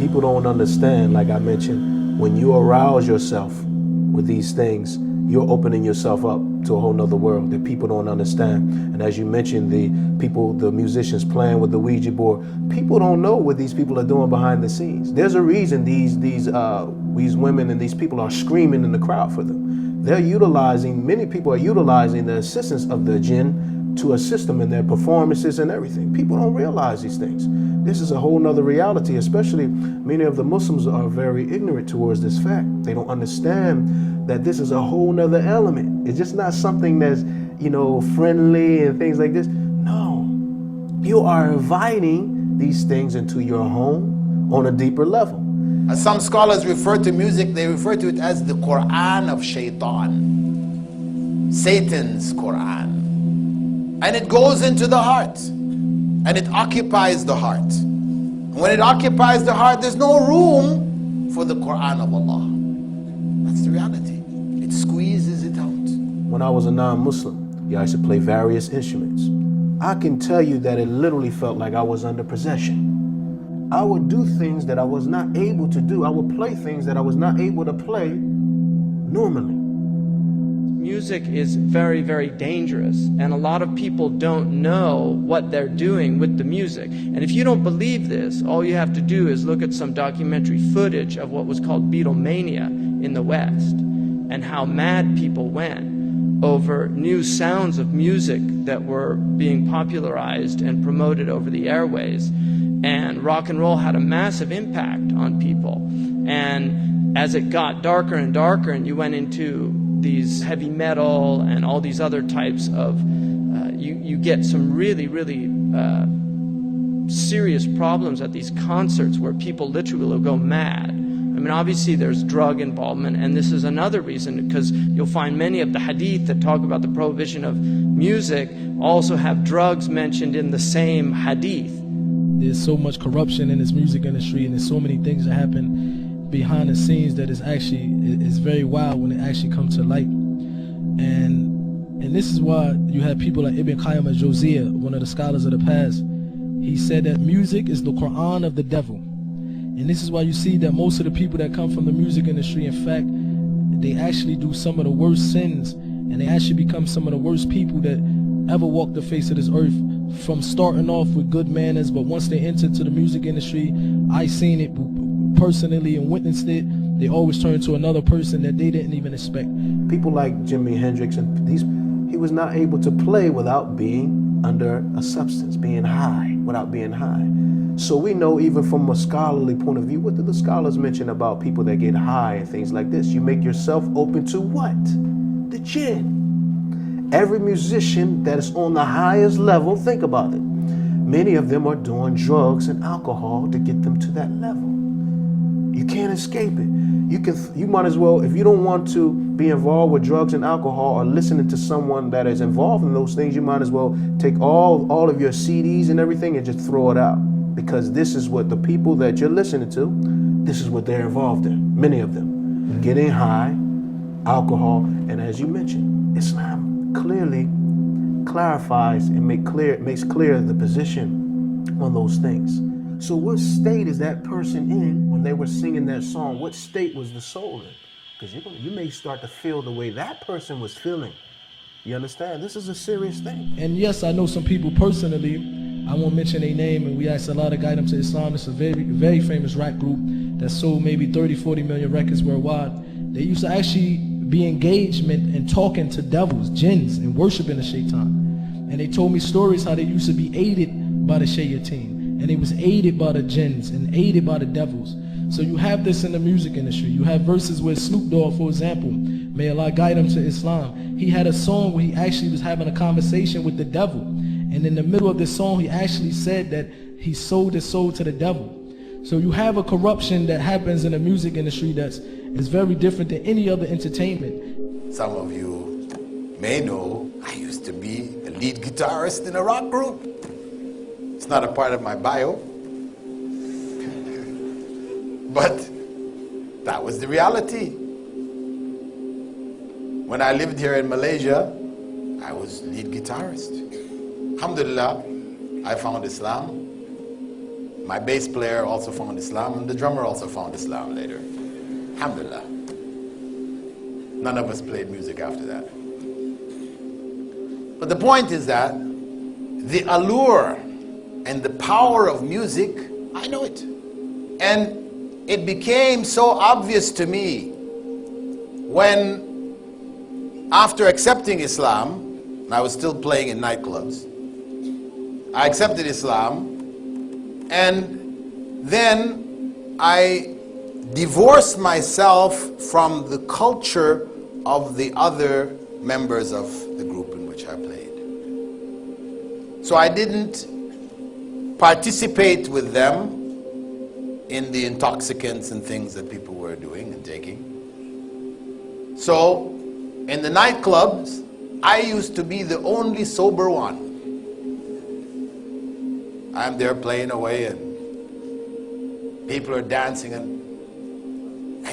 people don't understand, like I mentioned, when you arouse yourself with these things, you're opening yourself up to a whole nother world that people don't understand. And as you mentioned, the musicians playing with the Ouija board, people don't know what these people are doing behind the scenes. There's a reason these women and these people are screaming in the crowd for them. Many people are utilizing the assistance of the jinn to assist them in their performances and everything. People don't realize these things. This is a whole nother reality, especially many of the Muslims are very ignorant towards this fact. They don't understand that this is a whole nother element. It's just not something that's, friendly and things like this. No, you are inviting these things into your home on a deeper level. As some scholars refer to music, they refer to it as the Quran of Shaitan, Satan's Quran. And it goes into the heart, and it occupies the heart. And when it occupies the heart, there's no room for the Quran of Allah. That's the reality. It squeezes it out. When I was a non-Muslim, I used to play various instruments. I can tell you that it literally felt like I was under possession. I would do things that I was not able to do. I would play things that I was not able to play normally. Music is very, very dangerous, and a lot of people don't know what they're doing with the music. And if you don't believe this, all you have to do is look at some documentary footage of what was called Beatlemania in the West, and how mad people went over new sounds of music that were being popularized and promoted over the airways. And rock and roll had a massive impact on people. And as it got darker and darker, and you went into these heavy metal and all these other types of, you get some really, really serious problems at these concerts where people literally will go mad. I mean, obviously there's drug involvement, and this is another reason, because you'll find many of the hadith that talk about the prohibition of music also have drugs mentioned in the same hadith. There's so much corruption in this music industry, and there's so many things that happen behind the scenes that is very wild when it actually comes to light. And this is why you have people like Ibn Qayyim al-Jawziyya, one of the scholars of the past. He said that music is the Quran of the devil. And this is why you see that most of the people that come from the music industry, in fact, they actually do some of the worst sins, and they actually become some of the worst people that ever walked the face of this earth, from starting off with good manners, but once they enter into the music industry, I seen it personally and witnessed it, they always turn to another person that they didn't even expect. People like Jimi Hendrix, and he was not able to play without being under a substance, being high, without being high. So we know, even from a scholarly point of view, what do the scholars mention about people that get high and things like this? You make yourself open to what? The jinn. Every musician that is on the highest level, think about it. Many of them are doing drugs and alcohol to get them to that level. You can't escape it. You might as well, if you don't want to be involved with drugs and alcohol or listening to someone that is involved in those things, you might as well take all of your CDs and everything and just throw it out. Because this is what the people that you're listening to, this is what they're involved in, many of them. Getting high, alcohol, and as you mentioned, Islam clearly clarifies and makes clear the position on those things. So what state is that person in when they were singing that song? What state was the soul in? Because you may start to feel the way that person was feeling. You understand? This is a serious thing. And yes, I know some people personally. I won't mention their name, and we asked a lot of guidance to Islam. It's a very, very famous rap group that sold maybe 30, 40 million records worldwide. They used to actually be engagement and talking to devils, jinns, and worshiping the shaitan. And they told me stories how they used to be aided by the shayateen, and they was aided by the jinns and aided by the devils. So you have this in the music industry. You have verses where Snoop Dogg, for example, may Allah guide him to Islam, he had a song where he actually was having a conversation with the devil. And in the middle of this song, he actually said that he sold his soul to the devil. So you have a corruption that happens in the music industry is very different than any other entertainment. Some of you may know I used to be a lead guitarist in a rock group. It's not a part of my bio. But that was the reality. When I lived here in Malaysia, I was lead guitarist. Alhamdulillah, I found Islam. My bass player also found Islam, and the drummer also found Islam later. Alhamdulillah. None of us played music after that. But the point is that the allure and the power of music, I know it. And it became so obvious to me when, after accepting Islam, and I was still playing in nightclubs, I accepted Islam, and then I divorced myself from the culture of the other members of the group in which I played. So I didn't participate with them in the intoxicants and things that people were doing and taking. So in the nightclubs, I used to be the only sober one. I'm there playing away and people are dancing, and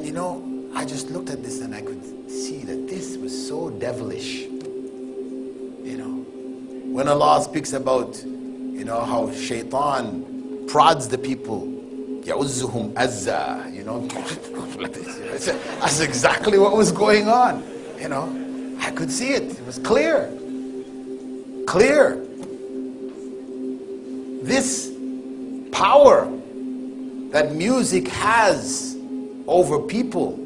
you know, I just looked at this and I could see that this was so devilish. You know, when Allah speaks about, you know, how shaitan prods the people, يَعُزُّهُمْ أَزَّا, you know, that's exactly what was going on. You know, I could see it. It was clear. Clear. This power that music has over people,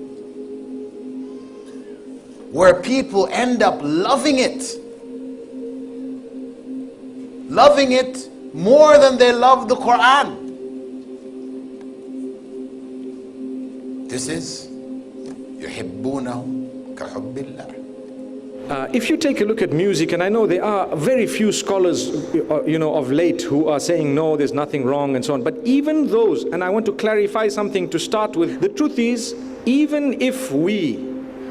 where people end up loving it more than they love the Quran. This is يُحِبُّونَهُ كَحُبِّ اللَّهِ. If you take a look at music, and I know there are very few scholars, of late who are saying, no, there's nothing wrong and so on. But even those, and I want to clarify something to start with. The truth is, even if we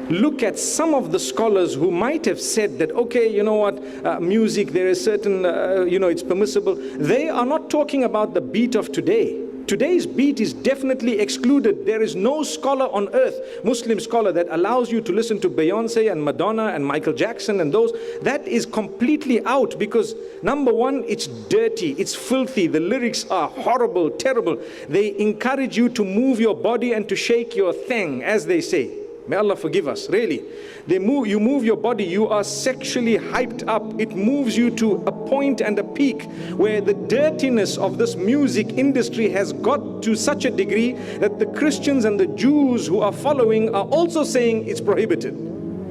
look at some of the scholars who might have said that, okay, you know what, music, there is certain, it's permissible. They are not talking about the beat of today. Today's beat is definitely excluded. There is no scholar on earth, Muslim scholar, that allows you to listen to Beyonce and Madonna and Michael Jackson and those. That is completely out, because number one, it's dirty, it's filthy, the lyrics are horrible, terrible. They encourage you to move your body and to shake your thing, as they say. May Allah forgive us, really. You move your body, you are sexually hyped up. It moves you to a point and a peak where the dirtiness of this music industry has got to such a degree that the Christians and the Jews who are following are also saying it's prohibited,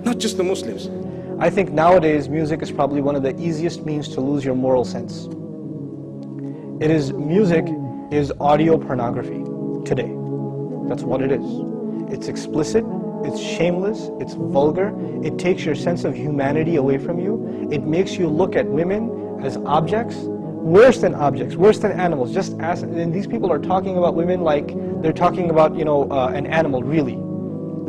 not just the Muslims. I think nowadays music is probably one of the easiest means to lose your moral sense. Music is audio pornography today. That's what it is. It's explicit. It's shameless, it's vulgar, it takes your sense of humanity away from you. It makes you look at women as objects, worse than animals. And these people are talking about women like they're talking about, an animal, really.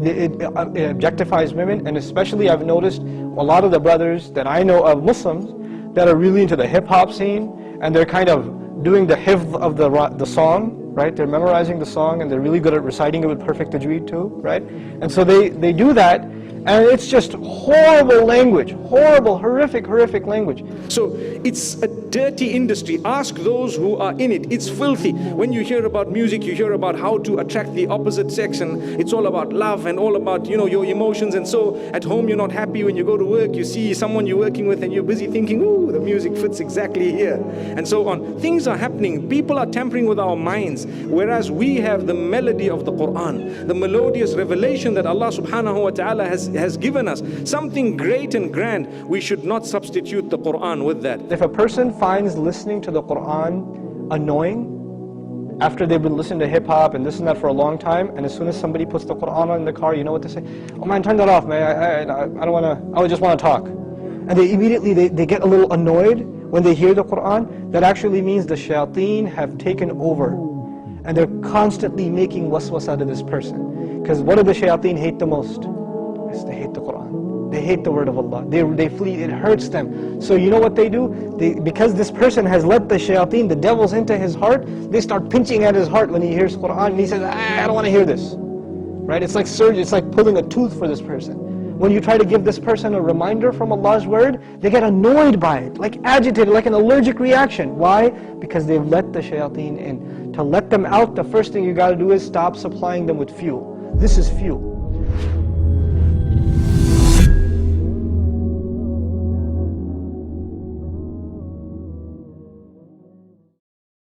It objectifies women, and especially I've noticed a lot of the brothers that I know of Muslims that are really into the hip-hop scene, and they're kind of doing the hifz of the song, right? They're memorizing the song, and they're really good at reciting it with perfect tajweed too, right? And so they do that, and it's just horrible language, horrible, horrific language. So it's a dirty industry. Ask those who are in it. It's filthy. When you hear about music, you hear about how to attract the opposite sex, and it's all about love and all about, your emotions. And so at home you're not happy. When you go to work, you see someone you're working with and you're busy thinking, ooh, the music fits exactly here, and so on. Things are happening. People are tampering with our minds, whereas we have the melody of the Quran, the melodious revelation that Allah subhanahu wa ta'ala has given us, something great and grand. We should not substitute the Quran with that. If a person finds listening to the Quran annoying, after they've been listening to hip-hop and this and that for a long time, and as soon as somebody puts the Quran on in the car, you know what they say? Oh man, turn that off, man, I don't want to, I just want to talk. And they immediately, they get a little annoyed when they hear the Quran. That actually means the shayateen have taken over, and they're constantly making waswasa to this person. Because what do the shayateen hate the most? They hate the Quran. They hate the word of Allah. They flee. It hurts them. So you know what they do? Because this person has let the shayateen, the devils, into his heart, they start pinching at his heart when he hears Quran, and he says, I don't want to hear this. Right? It's like surgery. It's like pulling a tooth for this person. When you try to give this person a reminder from Allah's word, they get annoyed by it, like agitated, like an allergic reaction. Why? Because they've let the shayateen in. To let them out, the first thing you got to do is stop supplying them with fuel. This is fuel.